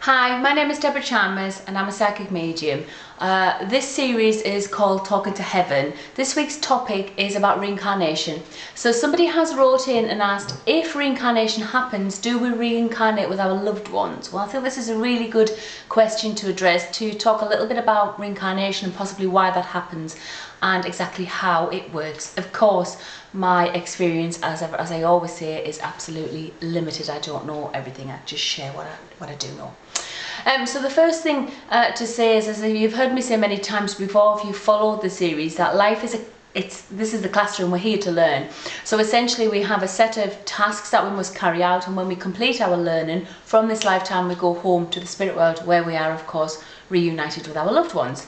Hi, my name is Debra Chalmers and I'm a psychic medium. This series is called Talking to Heaven. This week's topic is about reincarnation. So somebody has wrote in and asked, if reincarnation happens, do we reincarnate with our loved ones? Well, I think this is a really good question to address, to talk a little bit about reincarnation and possibly why that happens and exactly how it works. Of course, my experience, as I always say, is absolutely limited. I don't know everything. I just share what I do know. So the first thing to say is, as you've heard me say many times before, if you followed the series, that life is this is the classroom. We're here to learn. So essentially we have a set of tasks that we must carry out, and when we complete our learning from this lifetime, we go home to the spirit world, where we are, of course, reunited with our loved ones.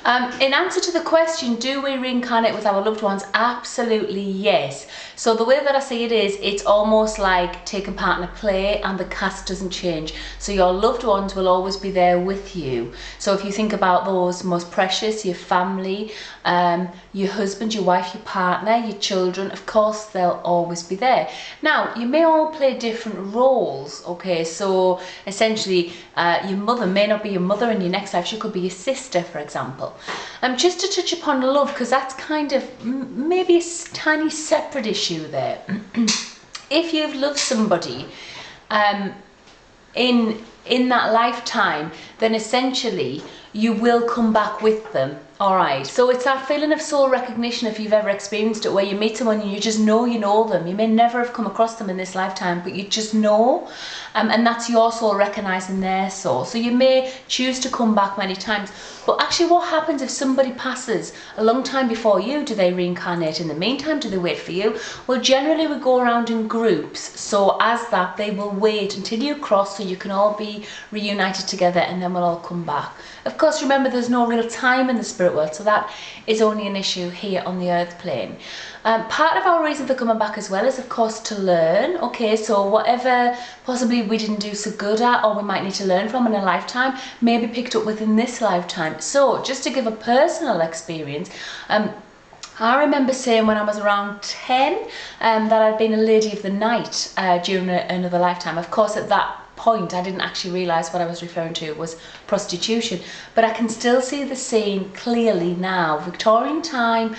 In answer to the question, do we reincarnate with our loved ones? Absolutely yes. So the way that I see it is, it's almost like taking part in a play and the cast doesn't change. So your loved ones will always be there with you. So if you think about those most precious, your family, your husband, your wife, your partner, your children, of course they'll always be there. Now, you may all play different roles, okay? So essentially, your mother may not be your mother in your next life. She could be your sister, for example. Just to touch upon love, because that's kind of maybe a tiny separate issue there. If you've loved somebody in that lifetime, then essentially you will come back with them. All right, so it's that feeling of soul recognition, if you've ever experienced it, where you meet someone and you just know you know them. You may never have come across them in this lifetime, but you just know, and that's your soul recognizing their soul. So you may choose to come back many times, but actually what happens if somebody passes a long time before you? Do they reincarnate in the meantime? Do they wait for you? Well, generally we go around in groups, so as that they will wait until you cross, so you can all be reunited together, and then we'll all come back. Of course, remember, there's no real time in the spirit world, so that is only an issue here on the earth plane. Part of our reason for coming back as well is, of course, to learn. Okay, so whatever possibly we didn't do so good at, or we might need to learn from in a lifetime, may be picked up within this lifetime. So just to give a personal experience, I remember saying when I was around 10 that I'd been a lady of the night during another lifetime. Of course, at that point I didn't actually realise what I was referring to was prostitution, but I can still see the scene clearly now. Victorian time,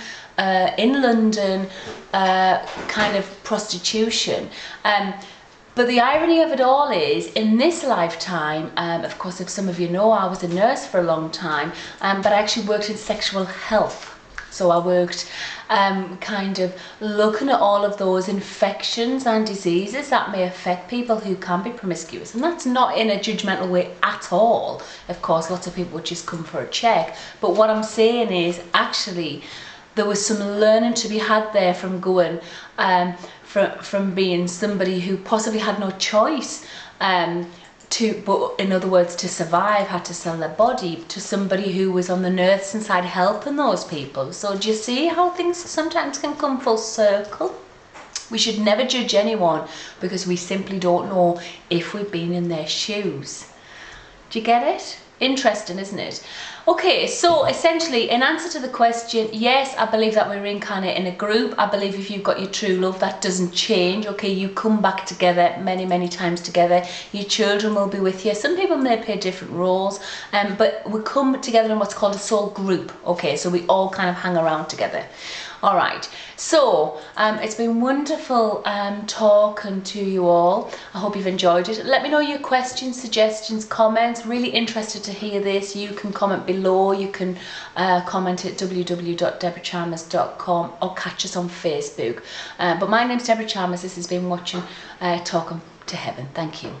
in London, kind of prostitution. But the irony of it all is, in this lifetime, of course, if some of you know, I was a nurse for a long time, but I actually worked in sexual health. So I worked kind of looking at all of those infections and diseases that may affect people who can be promiscuous. And that's not in a judgmental way at all. Of course, lots of people would just come for a check. But what I'm saying is, actually, there was some learning to be had there from going, from being somebody who possibly had no choice, but in other words, to survive, had to sell their body, to somebody who was on the nursing side helping those people. So do you see how things sometimes can come full circle? We should never judge anyone because we simply don't know if we've been in their shoes. Do you get it? Interesting, isn't it? Okay, so essentially, in answer to the question, yes, I believe that we reincarnate in a group. I believe if you've got your true love, that doesn't change. Okay, you come back together many, many times together. Your children will be with you. Some people may play different roles, but we come together in what's called a soul group. Okay, so we all kind of hang around together. All right, so it's been wonderful talking to you all. I hope you've enjoyed it. Let me know your questions, suggestions, comments. Really interested to hear this. You can comment below. You can comment at www.debrachalmers.com or catch us on Facebook. But my name's Debra Chalmers. This has been Talking to Heaven. Thank you.